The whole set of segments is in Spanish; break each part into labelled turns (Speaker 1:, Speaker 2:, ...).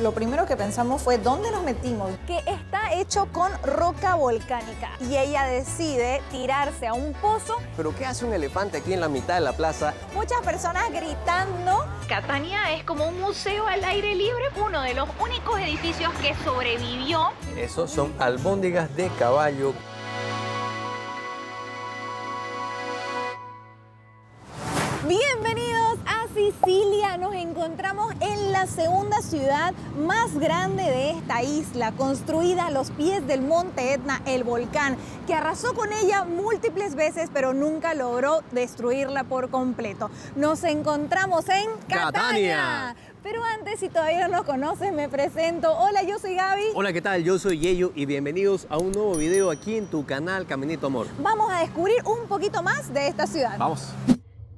Speaker 1: lo primero que pensamos fue ¿dónde nos metimos? Que está hecho con roca volcánica y ella decide tirarse a un pozo.
Speaker 2: ¿Pero qué hace un elefante aquí en la mitad de la plaza?
Speaker 1: Muchas personas gritando.
Speaker 3: Catania es como un museo al aire libre, uno de los únicos edificios que sobrevivió.
Speaker 2: Esos son albóndigas de caballo.
Speaker 1: Bienvenidos a Sicilia. Nos encontramos en la segunda ciudad más grande de esta isla, construida a los pies del monte Etna, el volcán, que arrasó con ella múltiples veces, pero nunca logró destruirla por completo. Nos encontramos en Catania. Pero antes, si todavía no nos conoces, me presento. Hola, yo soy Gaby.
Speaker 2: Hola, ¿qué tal? Yo soy Yeyo y bienvenidos a un nuevo video aquí en tu canal Caminito Amor.
Speaker 1: Vamos a descubrir un poquito más de esta ciudad.
Speaker 2: Vamos.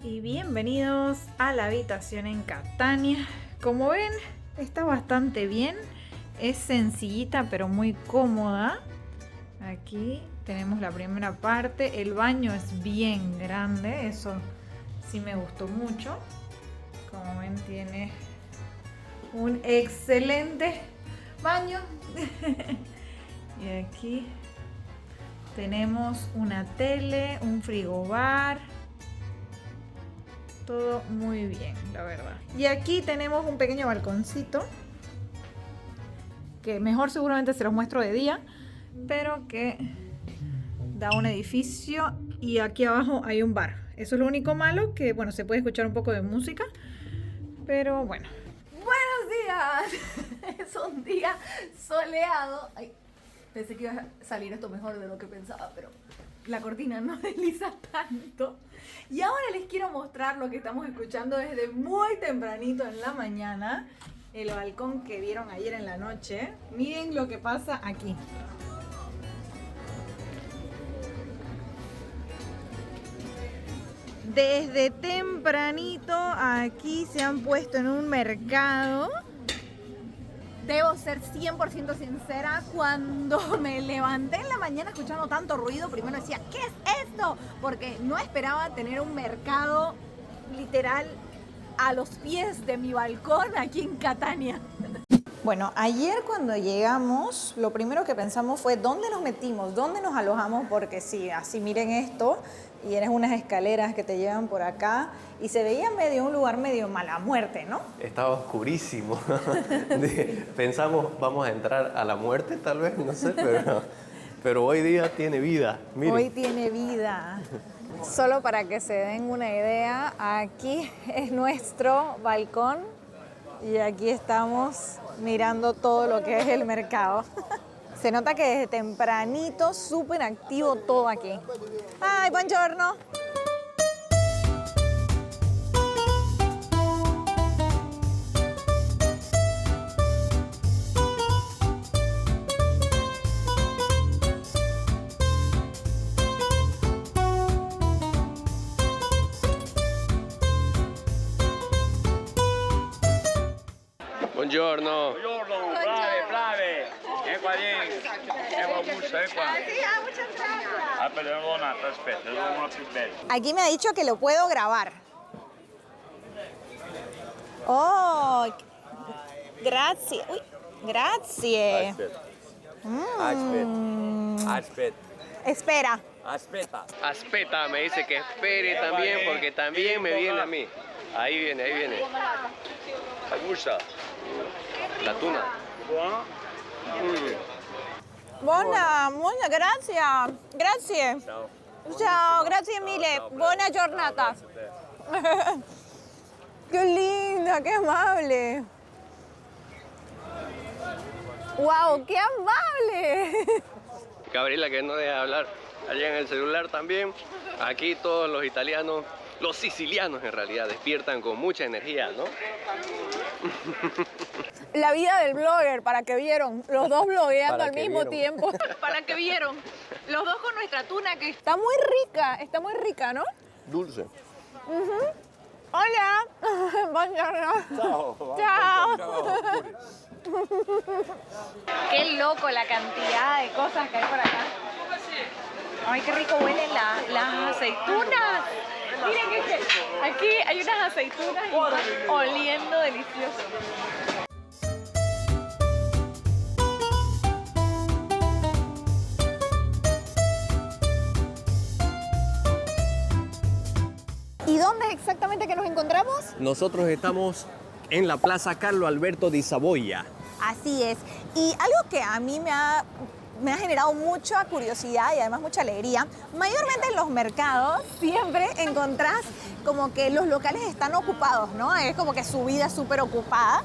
Speaker 4: Y bienvenidos a la habitación en Catania. Como ven, está bastante bien. Es sencillita pero muy cómoda. Aquí tenemos la primera parte. El baño es bien grande. Eso sí me gustó mucho. Como ven, tiene un excelente baño. Y aquí tenemos una tele, un frigobar. Todo muy bien, la verdad. Y aquí tenemos un pequeño balconcito, que mejor seguramente se los muestro de día, pero que da un edificio y aquí abajo hay un bar. Eso es lo único malo, que bueno, se puede escuchar un poco de música, pero bueno.
Speaker 1: ¡Buenos días! Es un día soleado. Ay, pensé que iba a salir esto mejor de lo que pensaba, pero la cortina no desliza tanto. Y ahora les quiero mostrar lo que estamos escuchando desde muy tempranito en la mañana. El balcón que vieron ayer en la noche. Miren lo que pasa aquí. Desde tempranito aquí se han puesto en un mercado. Debo ser 100% sincera, cuando me levanté en la mañana escuchando tanto ruido, primero decía, ¿qué es esto? Porque no esperaba tener un mercado literal a los pies de mi balcón aquí en Catania. Bueno, ayer cuando llegamos, lo primero que pensamos fue ¿dónde nos metimos? ¿Dónde nos alojamos? Porque sí, así miren esto, y eres unas escaleras que te llevan por acá, y se veía un lugar medio mala muerte, ¿no?
Speaker 2: Estaba oscurísimo. Pensamos, vamos a entrar a la muerte tal vez, no sé, pero hoy día tiene vida. Miren.
Speaker 1: Hoy tiene vida. Solo para que se den una idea, aquí es nuestro balcón y aquí estamos mirando todo lo que es el mercado. Se nota que desde tempranito, súper activo todo aquí. ¡Ay, buongiorno!
Speaker 2: Buongiorno.
Speaker 5: Buongiorno, brave. Qua dentro. Busta, qua.
Speaker 1: Muchas gracias.
Speaker 5: Perdona, aspetta, è una più bella.
Speaker 1: Aquí me ha dicho que lo puedo grabar. Oh, grazie. Uy, grazie.
Speaker 2: Aspetta.
Speaker 1: Espera.
Speaker 2: Aspetta, me dice que espere también porque también me viene a mí. Ahí viene. La gusta. La tuna.
Speaker 1: Buona, grazie. Ciao, grazie mille. Buona giornata. Qué linda, qué amable. Wow, qué amable.
Speaker 2: Gabriela que no deja de hablar allá en el celular también. Aquí todos los italianos, los sicilianos en realidad, despiertan con mucha energía, ¿no?
Speaker 1: La vida del blogger, para que vieron, los dos blogueando al mismo
Speaker 2: vieron.
Speaker 1: tiempo.
Speaker 3: Para que vieron, los dos con nuestra tuna que
Speaker 1: Está muy rica, ¿no?
Speaker 2: Dulce.
Speaker 1: Hola. Buongiorno. Chao.
Speaker 3: Qué loco la cantidad de cosas que hay por acá. Ay, qué rico huelen las aceitunas. Miren que aquí hay unas aceitunas y están oliendo delicioso.
Speaker 1: ¿Y dónde exactamente que nos encontramos?
Speaker 2: Nosotros estamos en la Plaza Carlo Alberto di Savoia.
Speaker 1: Así es. Y algo que a mí me ha generado mucha curiosidad y además mucha alegría, mayormente en los mercados siempre encontrás como que los locales están ocupados, ¿no? Es como que su vida es súper ocupada.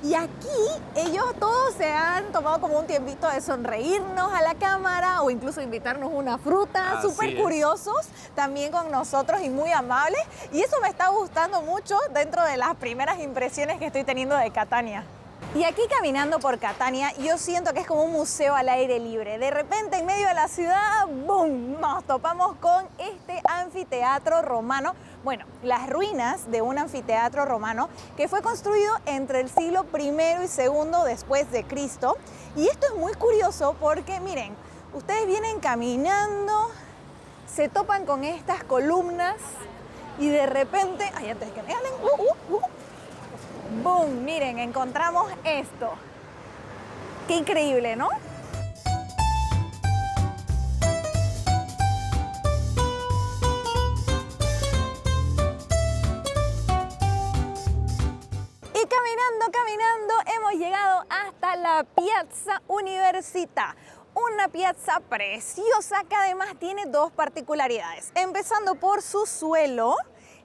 Speaker 1: Y aquí ellos todos se han tomado como un tiempito de sonreírnos a la cámara o incluso invitarnos una fruta, súper curiosos también con nosotros y muy amables. Y eso me está gustando mucho dentro de las primeras impresiones que estoy teniendo de Catania. Y aquí caminando por Catania, yo siento que es como un museo al aire libre. De repente, en medio de la ciudad, ¡boom!, nos topamos con este anfiteatro romano. Bueno, las ruinas de un anfiteatro romano que fue construido entre el siglo I y II después de Cristo. Y esto es muy curioso porque, miren, ustedes vienen caminando, se topan con estas columnas y de repente, ay, antes de que me hablen, ¡boom! Miren, encontramos esto. ¡Qué increíble!, ¿no? Y caminando, hemos llegado hasta la Piazza Università. Una piazza preciosa que además tiene dos particularidades. Empezando por su suelo,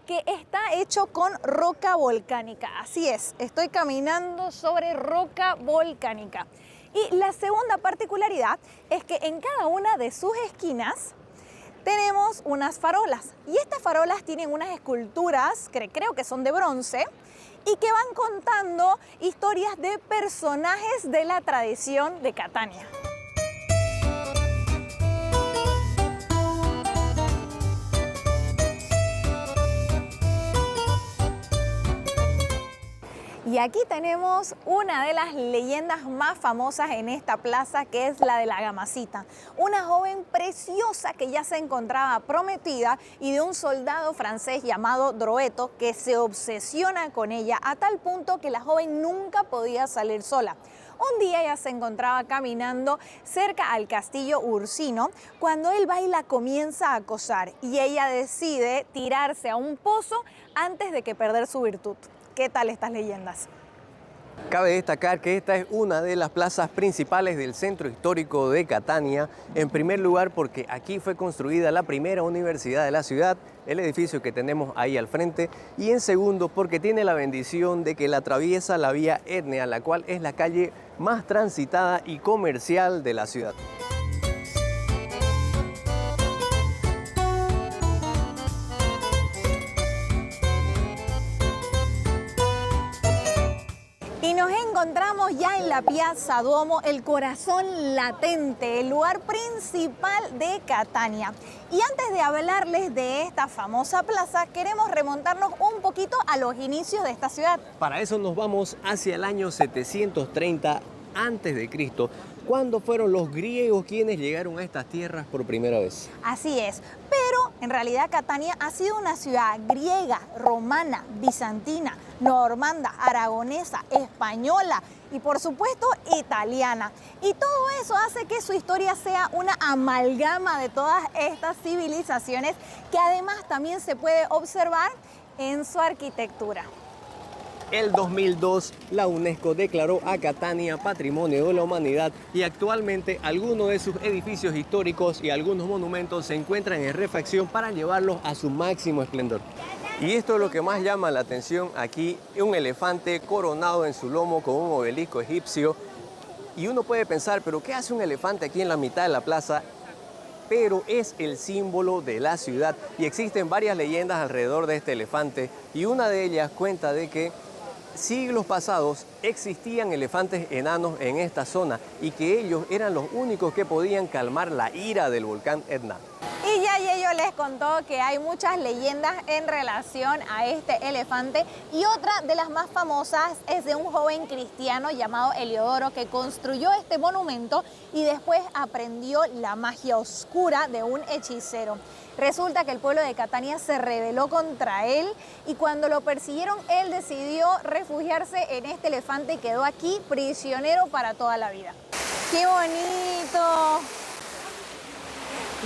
Speaker 1: que está hecho con roca volcánica. Así es, estoy caminando sobre roca volcánica. Y la segunda particularidad es que en cada una de sus esquinas tenemos unas farolas. Y estas farolas tienen unas esculturas que creo que son de bronce y que van contando historias de personajes de la tradición de Catania. Y aquí tenemos una de las leyendas más famosas en esta plaza, que es la de la Gamasita. Una joven preciosa que ya se encontraba prometida y de un soldado francés llamado Droeto que se obsesiona con ella a tal punto que la joven nunca podía salir sola. Un día ella se encontraba caminando cerca al castillo Ursino cuando el baile la comienza a acosar y ella decide tirarse a un pozo antes de que perder su virtud. ¿Qué tal estas leyendas?
Speaker 2: Cabe destacar que esta es una de las plazas principales del centro histórico de Catania. En primer lugar porque aquí fue construida la primera universidad de la ciudad, el edificio que tenemos ahí al frente. Y en segundo porque tiene la bendición de que la atraviesa la vía Etnea, la cual es la calle más transitada y comercial de la ciudad.
Speaker 1: Y nos encontramos ya en la Piazza Duomo, el corazón latente, el lugar principal de Catania. Y antes de hablarles de esta famosa plaza, queremos remontarnos un poquito a los inicios de esta ciudad.
Speaker 2: Para eso nos vamos hacia el año 730 a.C., cuando fueron los griegos quienes llegaron a estas tierras por primera vez.
Speaker 1: Así es, pero en realidad Catania ha sido una ciudad griega, romana, bizantina, normanda, aragonesa, española y por supuesto italiana. Y todo eso hace que su historia sea una amalgama de todas estas civilizaciones que además también se puede observar en su arquitectura.
Speaker 2: El 2002, la UNESCO declaró a Catania Patrimonio de la Humanidad y actualmente algunos de sus edificios históricos y algunos monumentos se encuentran en refacción para llevarlos a su máximo esplendor. Y esto es lo que más llama la atención aquí, un elefante coronado en su lomo con un obelisco egipcio. Y uno puede pensar, ¿pero qué hace un elefante aquí en la mitad de la plaza? Pero es el símbolo de la ciudad y existen varias leyendas alrededor de este elefante y una de ellas cuenta de que siglos pasados existían elefantes enanos en esta zona y que ellos eran los únicos que podían calmar la ira del volcán Etna.
Speaker 1: Y ya Yello les contó que hay muchas leyendas en relación a este elefante y otra de las más famosas es de un joven cristiano llamado Heliodoro que construyó este monumento y después aprendió la magia oscura de un hechicero. Resulta que el pueblo de Catania se rebeló contra él y cuando lo persiguieron él decidió refugiarse en este elefante y quedó aquí prisionero para toda la vida. ¡Qué bonito!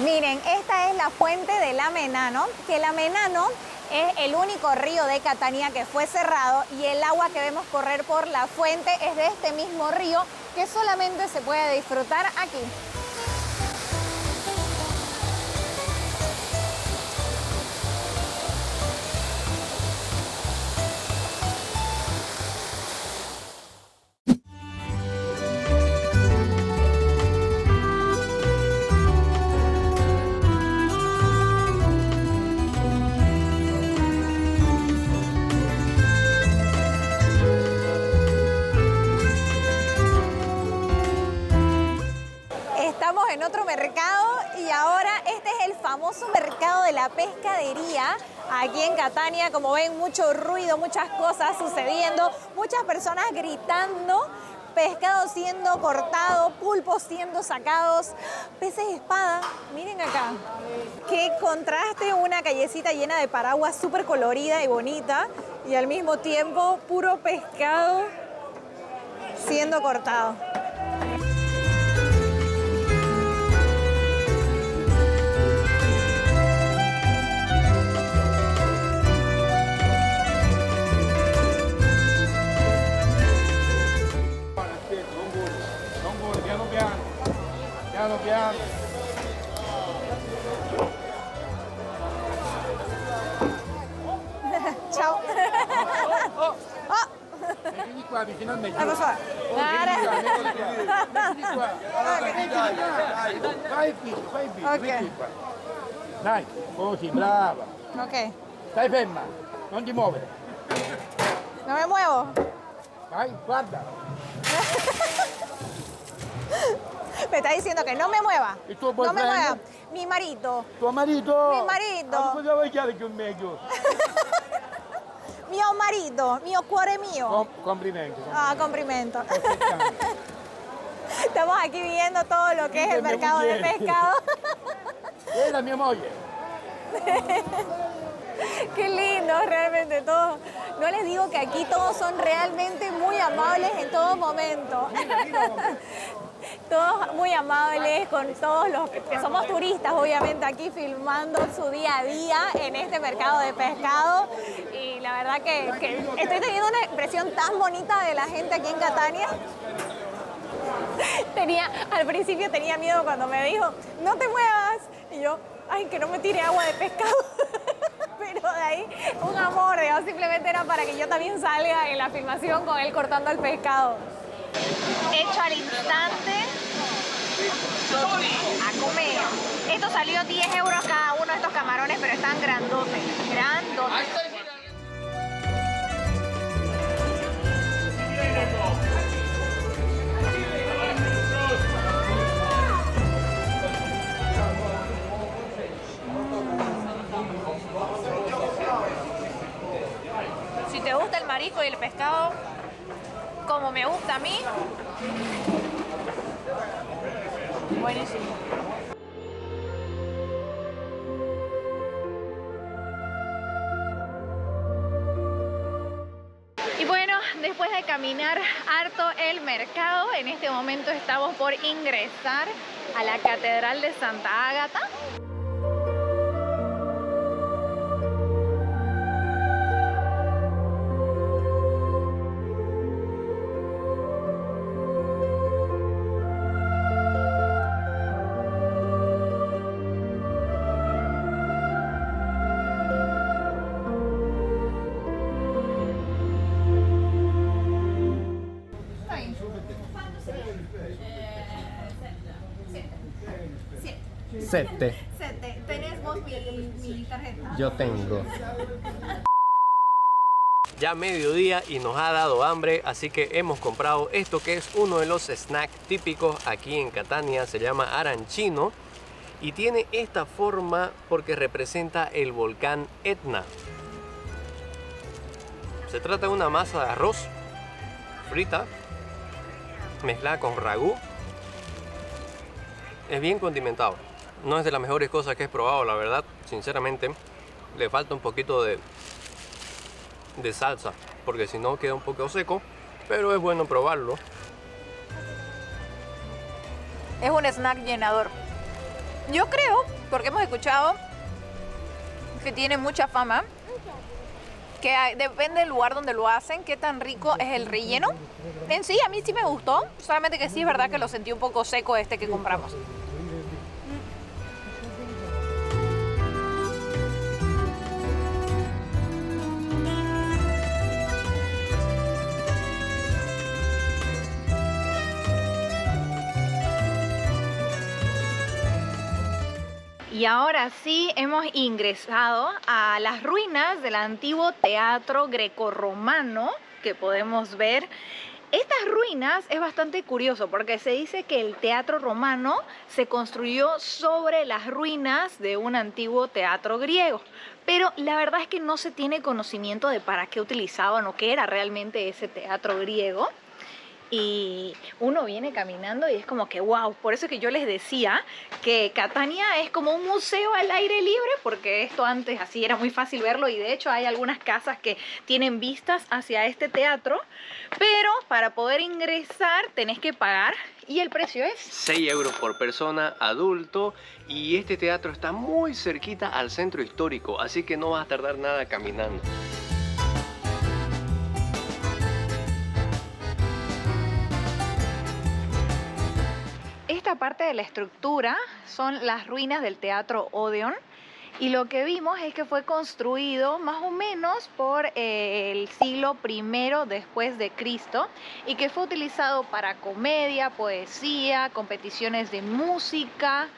Speaker 1: Miren, esta es la fuente del Amenano, que el Amenano es el único río de Catania que fue cerrado y el agua que vemos correr por la fuente es de este mismo río que solamente se puede disfrutar aquí. Estamos en otro mercado y ahora este es el famoso mercado de la pescadería aquí en Catania. Como ven, mucho ruido, muchas cosas sucediendo, muchas personas gritando, pescado siendo cortado, pulpos siendo sacados, peces de espada. Miren acá, qué contraste, una callecita llena de paraguas súper colorida y bonita y al mismo tiempo puro pescado siendo cortado.
Speaker 5: Piano piano.
Speaker 1: Ciao. Oh.
Speaker 5: Vieni qua vicino a me.
Speaker 1: Cosa fa?
Speaker 5: Vieni qua. Fai il picco,
Speaker 1: Ok.
Speaker 5: metti qua. Dai, così, brava.
Speaker 1: Ok.
Speaker 5: Stai ferma, non ti muovere.
Speaker 1: No me muevo.
Speaker 5: Vai, guarda.
Speaker 1: Me está diciendo que no me mueva.
Speaker 5: ¿Y tu
Speaker 1: No me
Speaker 5: boyfriend?
Speaker 1: mueva. Mi marito.
Speaker 5: Tuo marito?
Speaker 1: Mi marito.
Speaker 5: Ma cosa vuoi chiedere che un meglio?
Speaker 1: Mio marito. Mio cuore mio.
Speaker 5: Complimenti.
Speaker 1: Ah, complimento. Estamos aquí viendo todo lo que es el mercado de pescado.
Speaker 5: Es la mia moglie.
Speaker 1: Qué lindo, realmente todo. No les digo que aquí todos son realmente muy amables en todo momento. Todos muy amables con todos los que somos turistas, obviamente, aquí filmando su día a día en este mercado de pescado. Y la verdad que estoy teniendo una impresión tan bonita de la gente aquí en Catania. Al principio tenía miedo cuando me dijo, no te muevas. Y yo, ay, que no me tire agua de pescado. Pero de ahí, un amor, digamos, simplemente era para que yo también salga en la filmación con él cortando el pescado. Hecho al instante, a comer. Esto salió 10 euros cada uno de estos camarones, pero están grandotes, grandotes. Si te gusta el marisco y el pescado, como me gusta a mí, buenísimo. Y bueno, después de caminar harto el mercado, en este momento estamos por ingresar a la Catedral de Santa Ágata.
Speaker 2: Sette.
Speaker 1: ¿Tenés vos mi tarjeta?
Speaker 2: Yo tengo. Ya mediodía y nos ha dado hambre, así que hemos comprado esto que es uno de los snacks típicos aquí en Catania. Se llama arancino y tiene esta forma porque representa el volcán Etna. Se trata de una masa de arroz frita mezclada con ragú. Es bien condimentado. No es de las mejores cosas que he probado, la verdad. Sinceramente, le falta un poquito de salsa, porque si no queda un poco seco, pero es bueno probarlo.
Speaker 1: Es un snack llenador. Yo creo, porque hemos escuchado que tiene mucha fama, que depende del lugar donde lo hacen, qué tan rico es el relleno. En sí, a mí sí me gustó, solamente que sí es verdad que lo sentí un poco seco este que compramos. Y ahora sí hemos ingresado a las ruinas del antiguo teatro grecorromano que podemos ver. Estas ruinas es bastante curioso porque se dice que el teatro romano se construyó sobre las ruinas de un antiguo teatro griego. Pero la verdad es que no se tiene conocimiento de para qué utilizaban o qué era realmente ese teatro griego. Y uno viene caminando y es como que wow, por eso es que yo les decía que Catania es como un museo al aire libre, porque esto antes así era muy fácil verlo y de hecho hay algunas casas que tienen vistas hacia este teatro, pero para poder ingresar tenés que pagar y el precio es
Speaker 2: 6 euros por persona adulto, y este teatro está muy cerquita al centro histórico, así que no vas a tardar nada caminando.
Speaker 1: Esta parte de la estructura son las ruinas del Teatro Odeón y lo que vimos es que fue construido más o menos por el siglo I después de Cristo y que fue utilizado para comedia, poesía, competiciones de música.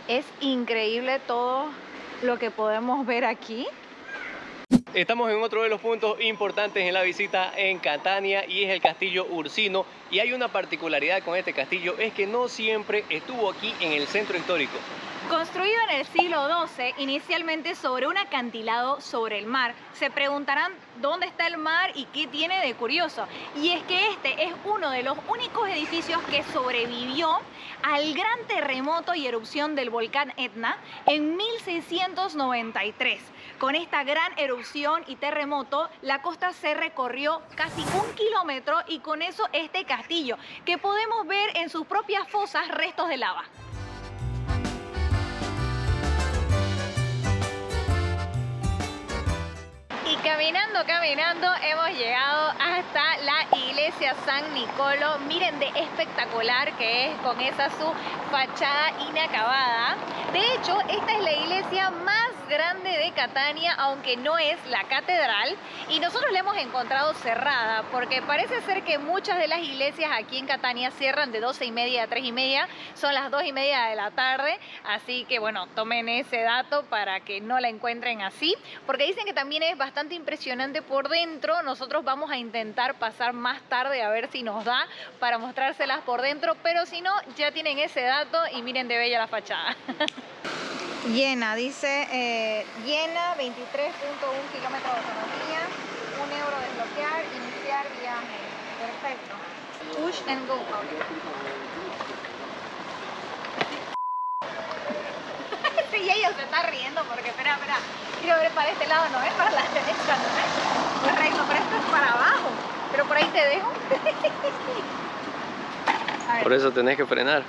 Speaker 1: Es increíble todo lo que podemos ver aquí.
Speaker 2: Estamos en otro de los puntos importantes en la visita en Catania y es el Castillo Ursino, y hay una particularidad con este castillo, es que no siempre estuvo aquí en el centro histórico.
Speaker 1: Construido en el siglo XII, inicialmente sobre un acantilado sobre el mar. Se preguntarán dónde está el mar y qué tiene de curioso. Y es que este es uno de los únicos edificios que sobrevivió al gran terremoto y erupción del volcán Etna en 1693. Con esta gran erupción y terremoto, la costa se recorrió casi 1 kilómetro y con eso este castillo, que podemos ver en sus propias fosas restos de lava. Y caminando hemos llegado hasta la iglesia San Nicolo. Miren de espectacular que es con esa su fachada inacabada. De hecho, esta es la iglesia más grande de Catania, aunque no es la catedral, y nosotros la hemos encontrado cerrada porque parece ser que muchas de las iglesias aquí en Catania cierran de 12:30 a 3:30, son las 2:30 de la tarde, así que bueno, tomen ese dato para que no la encuentren así, porque dicen que también es bastante impresionante por dentro. Nosotros vamos a intentar pasar más tarde a ver si nos da para mostrárselas por dentro, pero si no, ya tienen ese dato y miren de bella la fachada. Llena, dice llena, 23.1 kilómetros de autonomía, 1 euro desbloquear, iniciar viaje. Perfecto. Push and go. Sí, ella se está riendo porque, espera, quiero ver para este lado, no es para la derecha, no es. Correcto, pero esto es para abajo. Pero por ahí te dejo. A ver,
Speaker 2: Por eso tenés que frenar.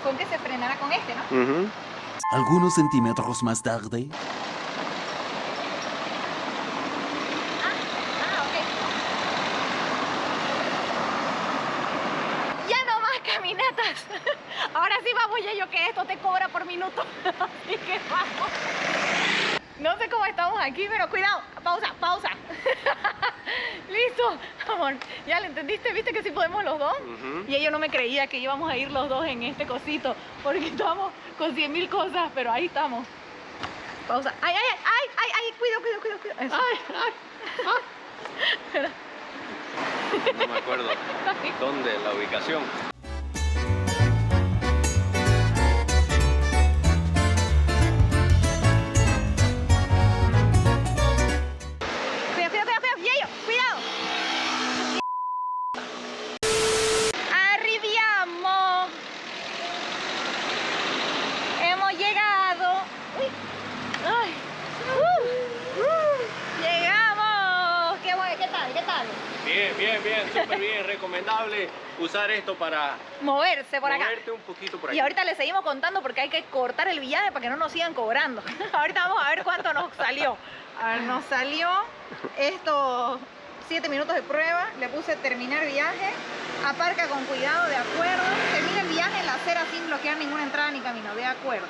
Speaker 1: con que se frenara con este, ¿no?
Speaker 6: Algunos centímetros más tarde.
Speaker 1: Ok. Ya no más caminatas. Ahora sí vamos, Yayo, que esto te cobra por minuto. Así que vamos. No sé cómo estamos aquí, pero cuidado. Pausa. Listo, amor. ¿Ya le entendiste? ¿Viste que sí podemos los dos? Y ella no me creía que íbamos a ir los dos en este cosito, porque estamos con 100.000 cosas, pero ahí estamos. Pausa. ¡Ay! Cuidado. Eso.
Speaker 2: No me acuerdo dónde, la ubicación.
Speaker 1: Cuidado. Arribiamo. Hemos llegado. Uy. Ay. Llegamos. ¿Qué tal?
Speaker 2: Bien, súper bien, recomendable usar esto para
Speaker 3: moverse por acá.
Speaker 2: moverte un poquito por aquí.
Speaker 3: Y ahorita le seguimos contando porque hay que cortar el viaje para que no nos sigan cobrando. Ahorita vamos a ver cuánto nos salió.
Speaker 1: A ver, nos salió estos 7 minutos de prueba. Le puse terminar viaje. Aparca con cuidado, de acuerdo. Termina el viaje en la acera sin bloquear ninguna entrada ni camino, de acuerdo.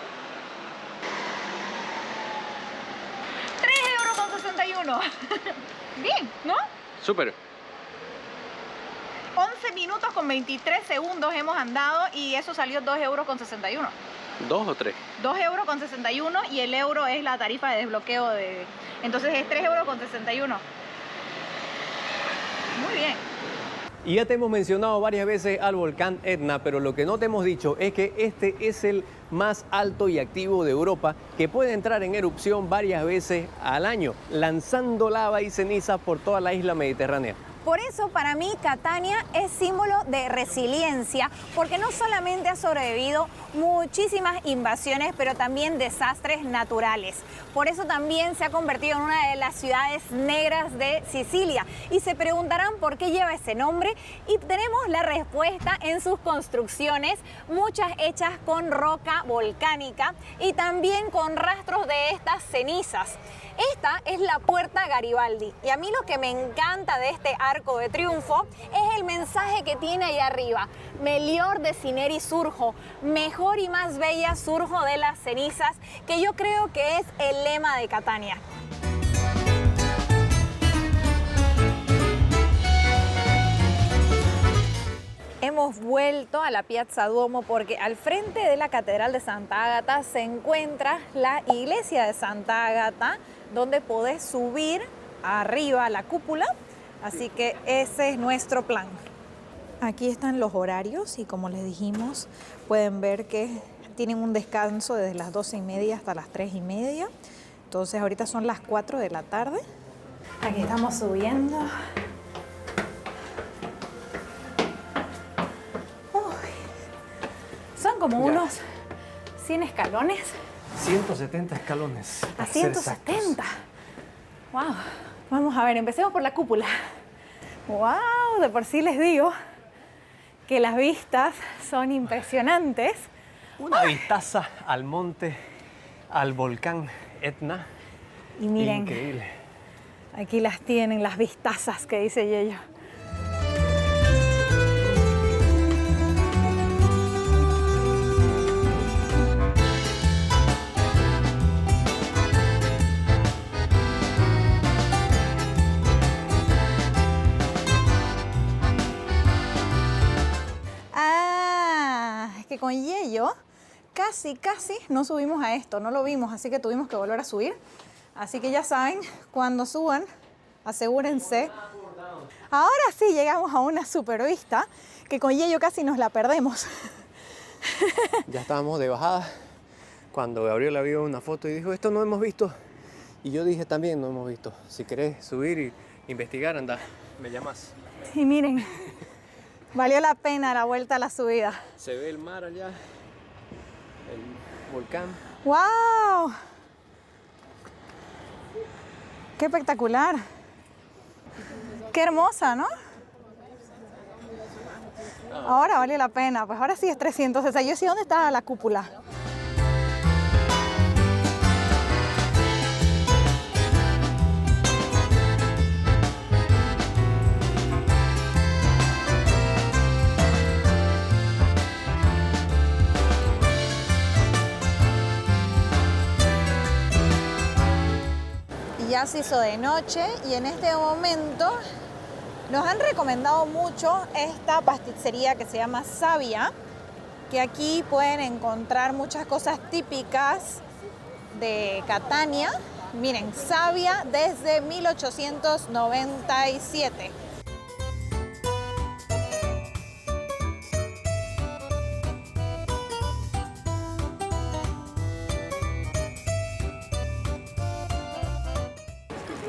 Speaker 3: 3,61 €. Bien, ¿no?
Speaker 2: Súper.
Speaker 3: 11 minutos con 23 segundos hemos andado y eso salió 2,61 €.
Speaker 2: ¿2 o 3?
Speaker 3: 2,61 € y el euro es la tarifa de desbloqueo de... Entonces es 3,61 €. Muy bien.
Speaker 2: Y ya te hemos mencionado varias veces al volcán Etna, pero lo que no te hemos dicho es que este es el más alto y activo de Europa, que puede entrar en erupción varias veces al año, lanzando lava y ceniza por toda la isla mediterránea.
Speaker 1: Por eso para mí Catania es símbolo de resiliencia, porque no solamente ha sobrevivido muchísimas invasiones, pero también desastres naturales. Por eso también se ha convertido en una de las ciudades negras de Sicilia. Y se preguntarán por qué lleva ese nombre, y tenemos la respuesta en sus construcciones, muchas hechas con roca volcánica y también con rastros de estas cenizas. Esta es la Puerta Garibaldi y a mí lo que me encanta de este arco de triunfo es el mensaje que tiene ahí arriba. Melior decineri surjo, mejor y más bella surjo de las cenizas, que yo creo que es el lema de Catania. Hemos vuelto a la Piazza Duomo porque al frente de la Catedral de Santa Ágata se encuentra la iglesia de Santa Ágata, donde podés subir arriba a la cúpula, así que ese es nuestro plan. Aquí están los horarios y como les dijimos, pueden ver que tienen un descanso desde las 12:30 hasta las 3:30. Entonces ahorita son las 4 de la tarde. Aquí estamos subiendo. Son como unos 100 escalones.
Speaker 2: 170 escalones.
Speaker 1: A 170. Wow. Vamos a ver, empecemos por la cúpula. Wow, de por sí les digo que las vistas son impresionantes.
Speaker 2: Una vistaza al monte, al volcán Etna.
Speaker 1: Y miren,
Speaker 2: increíble.
Speaker 1: aquí las tienen, las vistazas que dice Yeyo. Con Yeyo casi no subimos a esto, no lo vimos, así que tuvimos que volver a subir. Así que ya saben, cuando suban, asegúrense. Ahora sí llegamos a una super vista, que con Yeyo casi nos la perdemos.
Speaker 2: Ya estábamos de bajada cuando Gabriela vio una foto y dijo, esto no hemos visto. Y yo dije, también no hemos visto. Si querés subir y investigar, anda, me llamas.
Speaker 1: Y miren, valió la pena la vuelta a la subida.
Speaker 2: Se ve el mar allá, el volcán.
Speaker 1: ¡Wow! ¡Qué espectacular! ¡Qué hermosa!, ¿no? Ahora vale la pena, pues ahora sí es 300. O sea, yo sí, ¿dónde está la cúpula? Ya se hizo de noche y en este momento nos han recomendado mucho esta pasticcería que se llama Savia, que aquí pueden encontrar muchas cosas típicas de Catania. Miren, Savia desde 1897.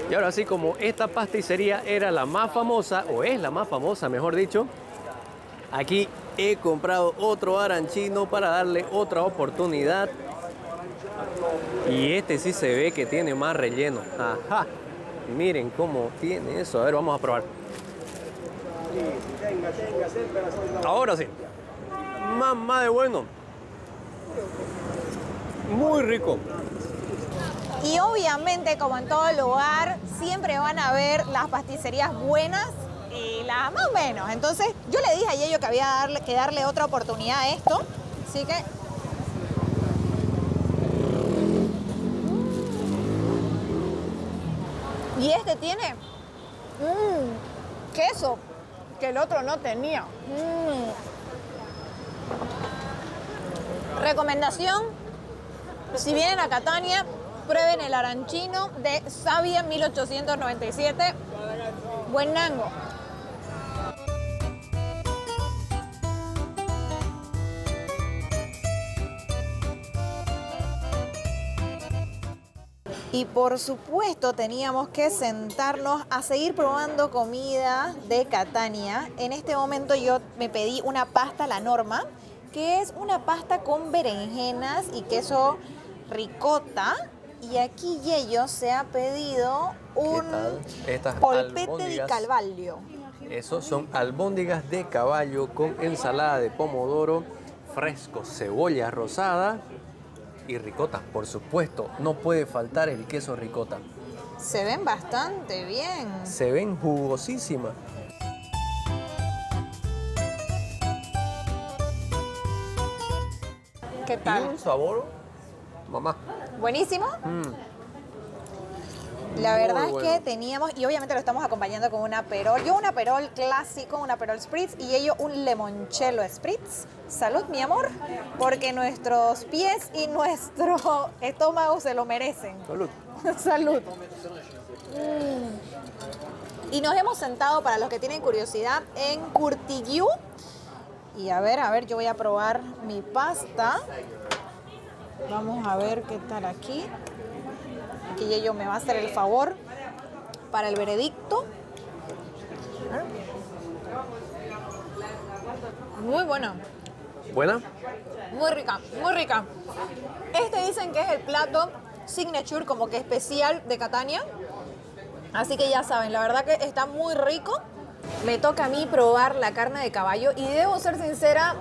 Speaker 2: Y ahora sí, como esta pasticcería era la más famosa, o es la más famosa, mejor dicho, aquí he comprado otro arancino para darle otra oportunidad. Y este sí se ve que tiene más relleno. Ajá. Miren cómo tiene eso. A ver, vamos a probar. Ahora sí. Mamá de bueno. Muy rico.
Speaker 1: Y obviamente, como en todo lugar, siempre van a haber las pasticerías buenas y las más o menos. Entonces, yo le dije a Yello que había que darle otra oportunidad a esto. Así que... Y este tiene queso que el otro no tenía. Recomendación, si vienen a Catania, prueben el arancino de Savia 1897. Buen nango. Y por supuesto teníamos que sentarnos a seguir probando comida de Catania. En este momento yo me pedí una pasta a la norma, que es una pasta con berenjenas y queso ricota. Y aquí Yello se ha pedido un polpette di cavallo.
Speaker 2: Esos son albóndigas de caballo con ensalada de pomodoro, fresco, cebolla rosada y ricota. Por supuesto, no puede faltar el queso ricota.
Speaker 1: Se ven bastante bien.
Speaker 2: Se ven jugosísimas.
Speaker 1: ¿Qué
Speaker 2: Y
Speaker 1: tal?
Speaker 2: un sabor, mamá.
Speaker 1: Buenísimo. La
Speaker 2: Muy
Speaker 1: verdad es
Speaker 2: bueno.
Speaker 1: que teníamos, y obviamente lo estamos acompañando con un aperol. Yo un aperol clásico, un aperol spritz, y ellos un limoncello spritz. Salud, mi amor, porque nuestros pies y nuestro estómago se lo merecen.
Speaker 2: Salud.
Speaker 1: Salud. Y nos hemos sentado, para los que tienen curiosidad, en Curtigiu. Y a ver, yo voy a probar mi pasta. Vamos a ver qué tal aquí. Aquí Yello me va a hacer el favor para el veredicto. Muy buena,
Speaker 2: ¿Buena?
Speaker 1: muy rica, muy rica. Este dicen que es el plato signature, como que especial de Catania. Así que ya saben, la verdad que está muy rico. Me toca a mí probar la carne de caballo y debo ser sincera,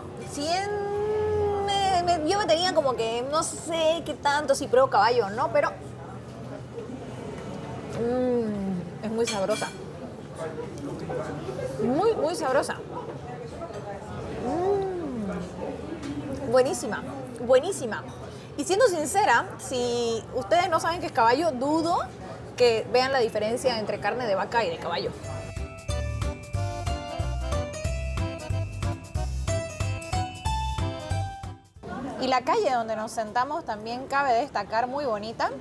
Speaker 1: yo me tenía como que no sé qué tanto si pruebo caballo o no, pero es muy sabrosa. Muy, muy sabrosa. Buenísima, buenísima. Y siendo sincera, si ustedes no saben qué es caballo, dudo que vean la diferencia entre carne de vaca y de caballo. Y la calle donde nos sentamos también cabe destacar, muy bonita.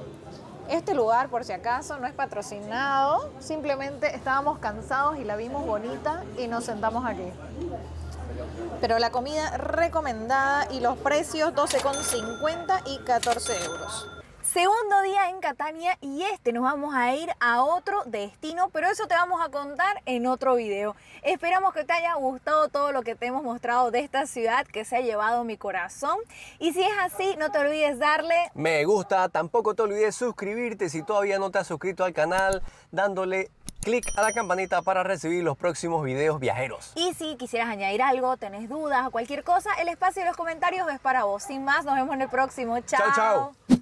Speaker 1: Este lugar, por si acaso, no es patrocinado, simplemente estábamos cansados y la vimos bonita y nos sentamos aquí. Pero la comida recomendada y los precios 12,50 y 14 euros. Segundo día en Catania y nos vamos a ir a otro destino, pero eso te vamos a contar en otro video. Esperamos que te haya gustado todo lo que te hemos mostrado de esta ciudad que se ha llevado mi corazón. Y si es así, no te olvides darle
Speaker 2: Me gusta, tampoco te olvides suscribirte si todavía no te has suscrito al canal, dándole clic a la campanita para recibir los próximos videos viajeros.
Speaker 1: Y si quisieras añadir algo, tenés dudas o cualquier cosa, el espacio de los comentarios es para vos. Sin más, nos vemos en el próximo. Chao.
Speaker 2: Chao, chao.